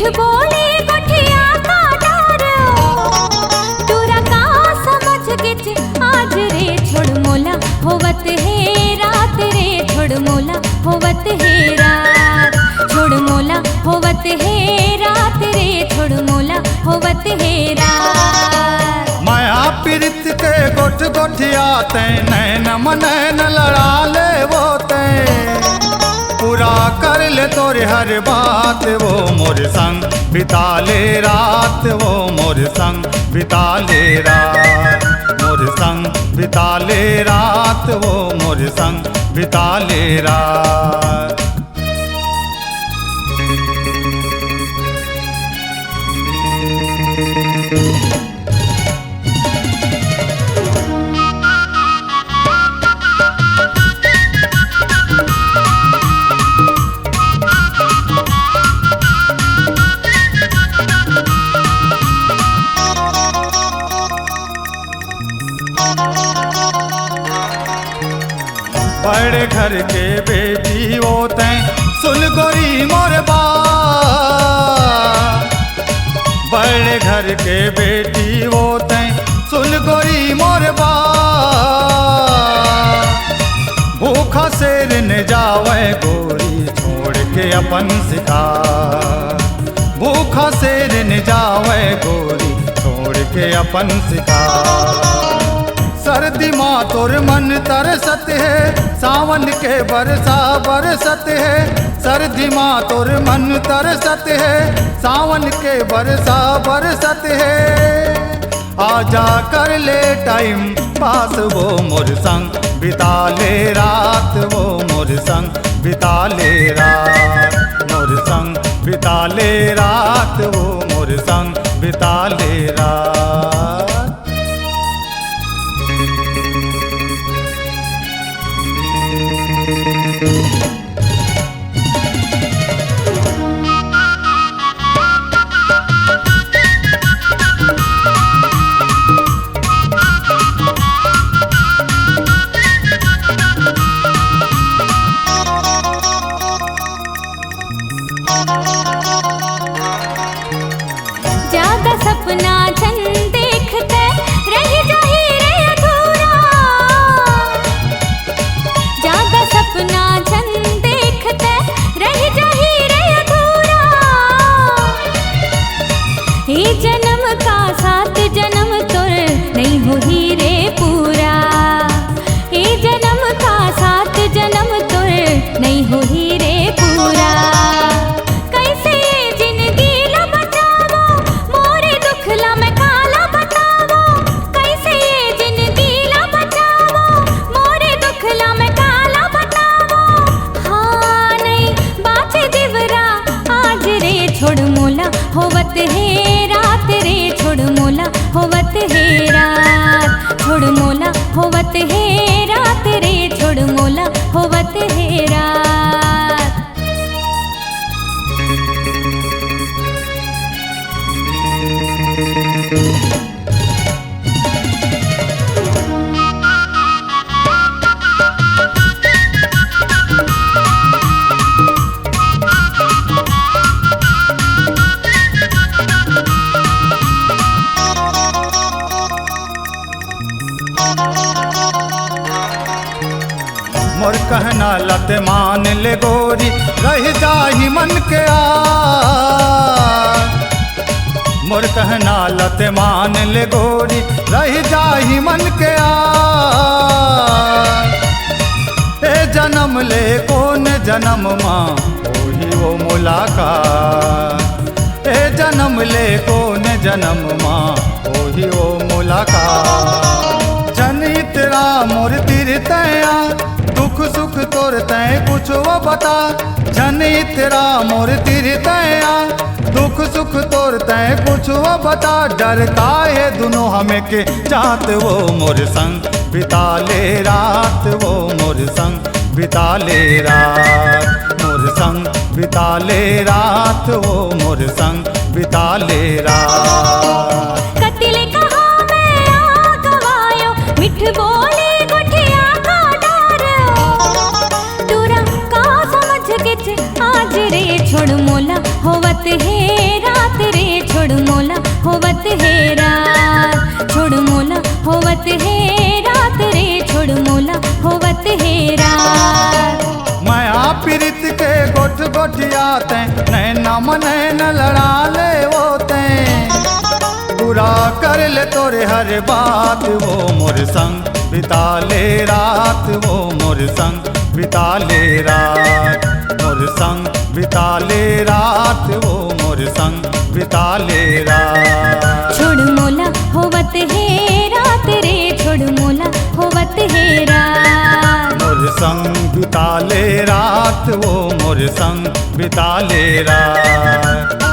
मिठ बोली गुठिया का डर तूरा का समझ गिच आज रे छोड़ मोला होवत है रात रे छोड़ मोला होवत है रात छोड़ मोला होवत है रात रे छोड़ मोला होवत है रात। माया पीड़ित के गोठ गोठिया ते नैन मनैन लड़ा ले वो ते पूरा कर ले तोरे हर बात वो मोर संग बिता ले रात वो मोर संग बिता ले रात मोर संग बिता ले रात वो मोर संग बिता ले रात। बड़े घर के बेटी होते सुन गोरी मोर बात बड़े घर के बेटी होते सुन गोरी मोर बात भूखा शेर न जावे गोरी छोड़ के अपन शिकार भूखा शेर न जावे गोरी छोड़ के अपन शिकार। सर्दी माँ तोर मन तरसत है सावन के बरसा बरसत है सर्दी माँ तोर मन तरसत है सावन के बरसा बरसत है आजा कर ले टाइम पास वो मोर संग बिता ले रात वो मोर संग बिता ले रात मोर संग बिता ले रात वो मोर संग बिता ले रात। जागा सपना छन देखते रह जाही रे अधूरा जागा सपना छन देखते रह जाही रे अधूरा ये जन्म का सात जन्म तुर नहीं हुई रे पूरा ये जन्म का सात जन्म तुर नहीं हुई रे पूरा। कैसे ये जिंदगी ला बचावो मोरे दुख ला मैं काला बतावो कैसे ये जिंदगी ला बचावो मोरे दुख ला मैं काला बतावो हाँ नहीं बाचे दिवरा आज रे छोड़ मोला होवत है रात रे छोड़ मोला होवत है रात छोड़ मोला होवत है रात रे छोड़ मोला होवत है रात। मोर कहना लत मान ले गोरी रह जाही मन के आ मोर कहना लत मान ले गोरी रह जाही मन के आ ए जन्म ले कौन जन्म माँ वही वो मुलाकात ए जन्म ले कौन जन्म माँ वही वो मुलाकात। जनी तेरा मोर तीरतया दुख सुख तोर तय कुछ वो बता जनी तेरा मोर तीरतया दुख सुख तोर तय कुछ वो बता डरता है दोनों हमें के चाहत वो मोर संग बिता ले रात वो मोर संग बिता ले रात मोर संग बिता ले रात वो मोर संग बिता ले रात। कतिले कहा मैं आ गवायो मिठ बोली गुठिया का डर तूरा का समझ गिच आज रे छोड़ मोला होवत है होवत है रात रे छोड़ मोला होवत है रात। माया पीरित के गोठ गोठियाते नैना मनैन लड़ा ले होते पूरा कर ले तोरे हर बात वो मोर संग बिता ले रात वो मोर संग बिता ले रात मोर संग बिता ले रात वो मोर संग बिता ले रात। छोड़ मोला होवत है रात रे छोड़ मोला होवत है रात। मोर संग बिता ले रात वो मोर संग बिता ले रात।